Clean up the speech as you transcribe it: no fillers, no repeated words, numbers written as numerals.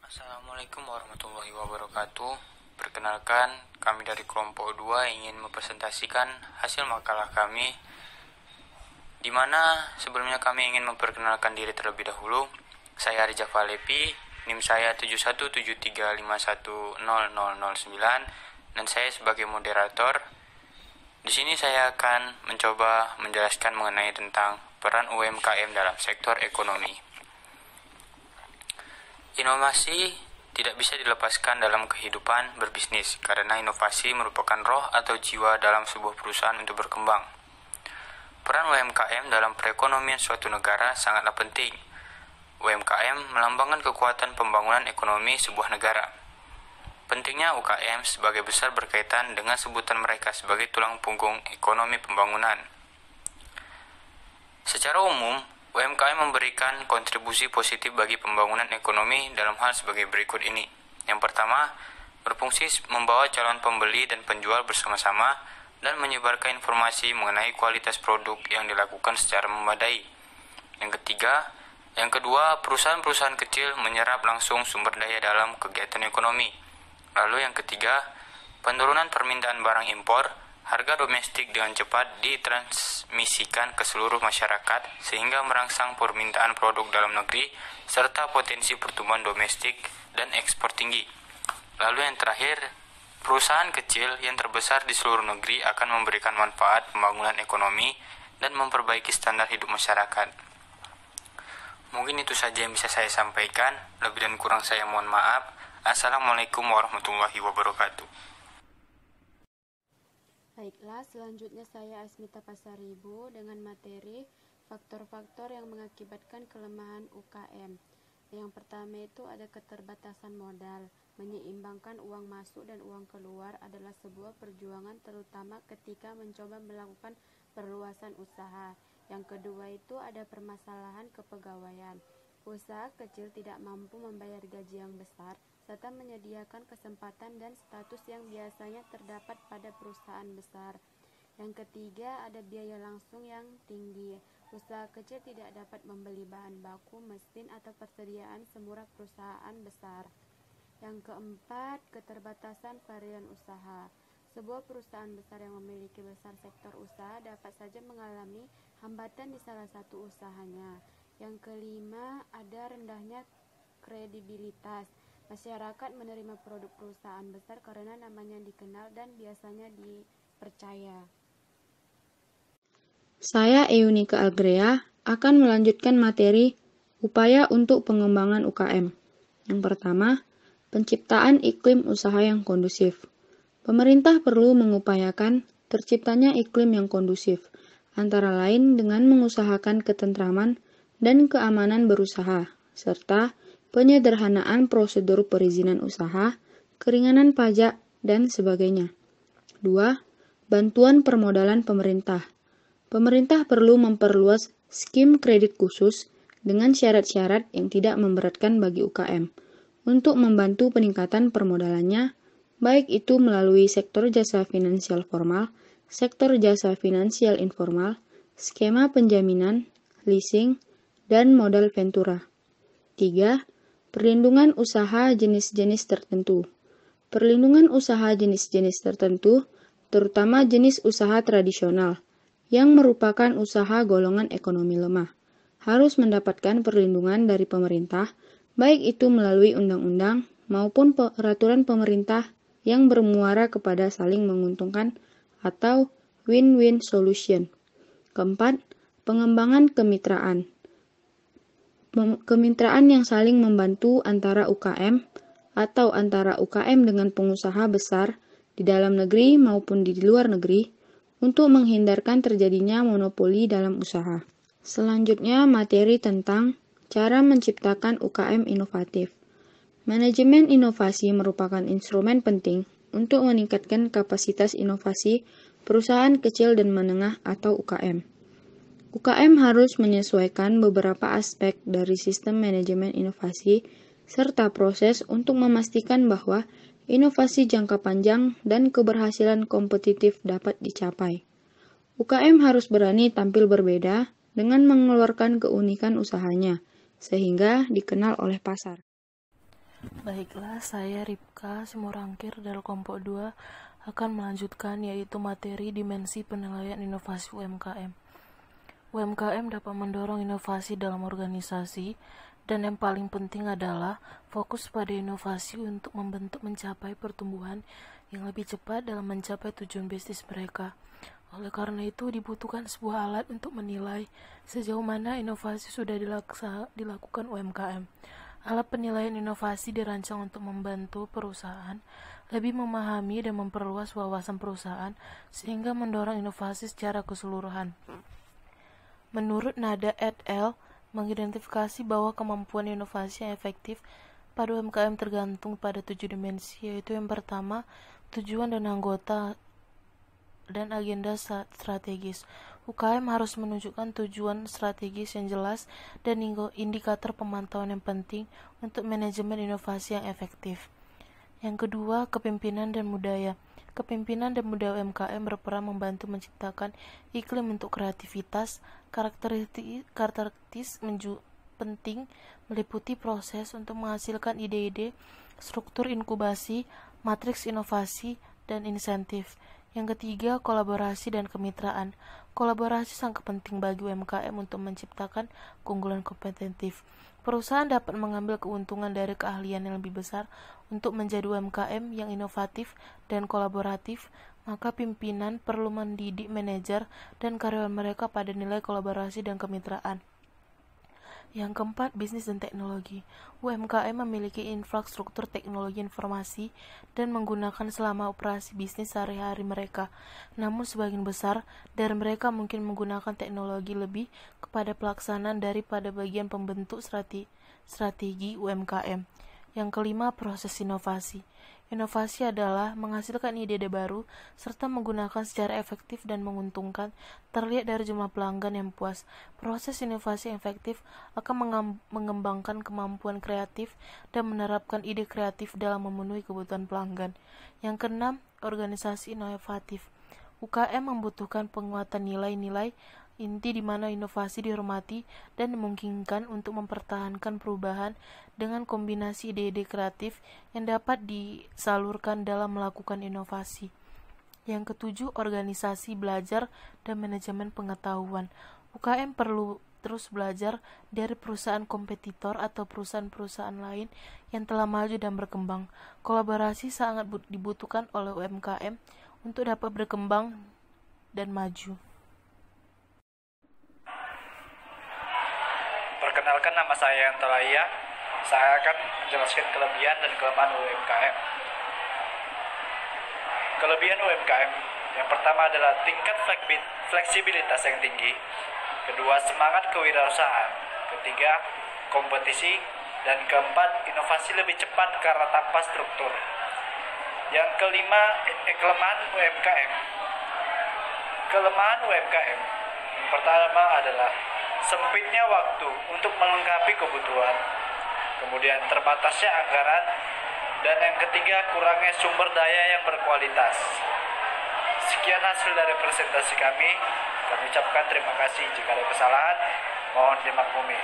Assalamualaikum warahmatullahi wabarakatuh. Perkenalkan, kami dari kelompok 2 ingin mempresentasikan hasil makalah kami, di mana sebelumnya kami ingin memperkenalkan diri terlebih dahulu. Saya Arija Valepi, NIM saya 7173510009, dan saya sebagai moderator. Di sini saya akan mencoba menjelaskan mengenai tentang peran UMKM dalam sektor ekonomi. Inovasi tidak bisa dilepaskan dalam kehidupan berbisnis, karena inovasi merupakan roh atau jiwa dalam sebuah perusahaan untuk berkembang. Peran UMKM dalam perekonomian suatu negara sangatlah penting. UMKM melambangkan kekuatan pembangunan ekonomi sebuah negara. Pentingnya UKM sebagai besar berkaitan dengan sebutan mereka sebagai tulang punggung ekonomi pembangunan. Secara umum, UMKM memberikan kontribusi positif bagi pembangunan ekonomi dalam hal sebagai berikut ini. Yang pertama, berfungsi membawa calon pembeli dan penjual bersama-sama dan menyebarkan informasi mengenai kualitas produk yang dilakukan secara memadai. Yang kedua, perusahaan-perusahaan kecil menyerap langsung sumber daya dalam kegiatan ekonomi. Lalu yang ketiga, penurunan permintaan barang impor, harga domestik dengan cepat ditransmisikan ke seluruh masyarakat sehingga merangsang permintaan produk dalam negeri serta potensi pertumbuhan domestik dan ekspor tinggi. Lalu yang terakhir, perusahaan kecil yang terbesar di seluruh negeri akan memberikan manfaat pembangunan ekonomi dan memperbaiki standar hidup masyarakat. Mungkin itu saja yang bisa saya sampaikan. Lebih dan kurang saya mohon maaf. Assalamualaikum warahmatullahi wabarakatuh. Baiklah, selanjutnya saya Asmita Pasaribu dengan materi faktor-faktor yang mengakibatkan kelemahan UKM. Yang pertama itu ada keterbatasan modal. Menyeimbangkan uang masuk dan uang keluar adalah sebuah perjuangan terutama ketika mencoba melakukan perluasan usaha. Yang kedua itu ada permasalahan kepegawaian. Usaha kecil tidak mampu membayar gaji yang besar, serta menyediakan kesempatan dan status yang biasanya terdapat pada perusahaan besar. Yang ketiga, ada biaya langsung yang tinggi. Usaha kecil tidak dapat membeli bahan baku, mesin, atau persediaan semurah perusahaan besar. Yang keempat, keterbatasan varian usaha. Sebuah perusahaan besar yang memiliki besar sektor usaha dapat saja mengalami hambatan di salah satu usahanya. Yang kelima, ada rendahnya kredibilitas. Masyarakat menerima produk perusahaan besar karena namanya dikenal dan biasanya dipercaya. Saya Eunika Agrea akan melanjutkan materi upaya untuk pengembangan UKM. Yang pertama, penciptaan iklim usaha yang kondusif. Pemerintah perlu mengupayakan terciptanya iklim yang kondusif, antara lain dengan mengusahakan ketentraman dan keamanan berusaha, serta penyederhanaan prosedur perizinan usaha, keringanan pajak, dan sebagainya. 2. Bantuan permodalan pemerintah. Pemerintah perlu memperluas skim kredit khusus dengan syarat-syarat yang tidak memberatkan bagi UKM untuk membantu peningkatan permodalannya, baik itu melalui sektor jasa finansial formal, sektor jasa finansial informal, skema penjaminan, leasing, dan modal ventura. 3. Perlindungan usaha jenis-jenis tertentu. Perlindungan usaha jenis-jenis tertentu, terutama jenis usaha tradisional, yang merupakan usaha golongan ekonomi lemah, harus mendapatkan perlindungan dari pemerintah, baik itu melalui undang-undang maupun peraturan pemerintah yang bermuara kepada saling menguntungkan atau win-win solution. Keempat, pengembangan kemitraan. Kemitraan yang saling membantu antara UKM atau antara UKM dengan pengusaha besar di dalam negeri maupun di luar negeri untuk menghindarkan terjadinya monopoli dalam usaha. Selanjutnya, materi tentang cara menciptakan UKM inovatif. Manajemen inovasi merupakan instrumen penting untuk meningkatkan kapasitas inovasi perusahaan kecil dan menengah atau UKM. UKM harus menyesuaikan beberapa aspek dari sistem manajemen inovasi serta proses untuk memastikan bahwa inovasi jangka panjang dan keberhasilan kompetitif dapat dicapai. UKM harus berani tampil berbeda dengan mengeluarkan keunikan usahanya, sehingga dikenal oleh pasar. Baiklah, saya Ripka Simorangkir dari kelompok 2 akan melanjutkan yaitu materi dimensi penilaian inovasi UMKM. UMKM dapat mendorong inovasi dalam organisasi dan yang paling penting adalah fokus pada inovasi untuk mencapai pertumbuhan yang lebih cepat dalam mencapai tujuan bisnis mereka. Oleh karena itu dibutuhkan sebuah alat untuk menilai sejauh mana inovasi sudah dilakukan UMKM. Alat penilaian inovasi dirancang untuk membantu perusahaan lebih memahami dan memperluas wawasan perusahaan sehingga mendorong inovasi secara keseluruhan. Menurut Nada et al., mengidentifikasi bahwa kemampuan inovasi yang efektif pada UMKM tergantung pada 7 dimensi, yaitu yang pertama, tujuan dan anggota dan agenda strategis. UKM harus menunjukkan tujuan strategis yang jelas dan indikator pemantauan yang penting untuk manajemen inovasi yang efektif. Yang kedua, kepemimpinan dan budaya. Kepemimpinan dan budaya UMKM berperan membantu menciptakan iklim untuk kreativitas. Karakteristik penting meliputi proses untuk menghasilkan ide-ide, struktur inkubasi, matriks inovasi, dan insentif. Yang ketiga, kolaborasi dan kemitraan. Kolaborasi sangat penting bagi UMKM untuk menciptakan keunggulan kompetitif. Perusahaan dapat mengambil keuntungan dari keahlian yang lebih besar untuk menjadi UMKM yang inovatif dan kolaboratif, maka pimpinan perlu mendidik manajer dan karyawan mereka pada nilai kolaborasi dan kemitraan. Yang keempat, bisnis dan teknologi. UMKM memiliki infrastruktur teknologi informasi dan menggunakan selama operasi bisnis sehari-hari mereka. Namun sebagian besar dari mereka mungkin menggunakan teknologi lebih kepada pelaksanaan daripada bagian pembentuk strategi UMKM. Yang kelima, proses inovasi. Inovasi adalah menghasilkan ide-ide baru serta menggunakan secara efektif dan menguntungkan, terlihat dari jumlah pelanggan yang puas. Proses inovasi yang efektif akan mengembangkan kemampuan kreatif dan menerapkan ide kreatif dalam memenuhi kebutuhan pelanggan. Yang keenam, organisasi inovatif. UKM membutuhkan penguatan nilai-nilai inti di mana inovasi dihormati dan dimungkinkan untuk mempertahankan perubahan dengan kombinasi ide-ide kreatif yang dapat disalurkan dalam melakukan inovasi. Yang ketujuh, organisasi belajar dan manajemen pengetahuan. UKM perlu terus belajar dari perusahaan kompetitor atau perusahaan-perusahaan lain yang telah maju dan berkembang. Kolaborasi sangat dibutuhkan oleh UMKM untuk dapat berkembang dan maju. Perkenalkan, nama saya Antalaya. Saya akan menjelaskan kelebihan dan kelemahan UMKM. Kelebihan UMKM yang pertama adalah tingkat fleksibilitas yang tinggi. Kedua, semangat kewirausahaan. Ketiga, kompetisi. Dan keempat, inovasi lebih cepat karena tanpa struktur. Yang kelima, kelemahan UMKM. Kelemahan UMKM yang pertama adalah sempitnya waktu untuk melengkapi kebutuhan, kemudian terbatasnya anggaran, dan yang ketiga, kurangnya sumber daya yang berkualitas. Sekian hasil dari presentasi kami. Kami ucapkan terima kasih. Jika ada kesalahan, mohon dimaklumi.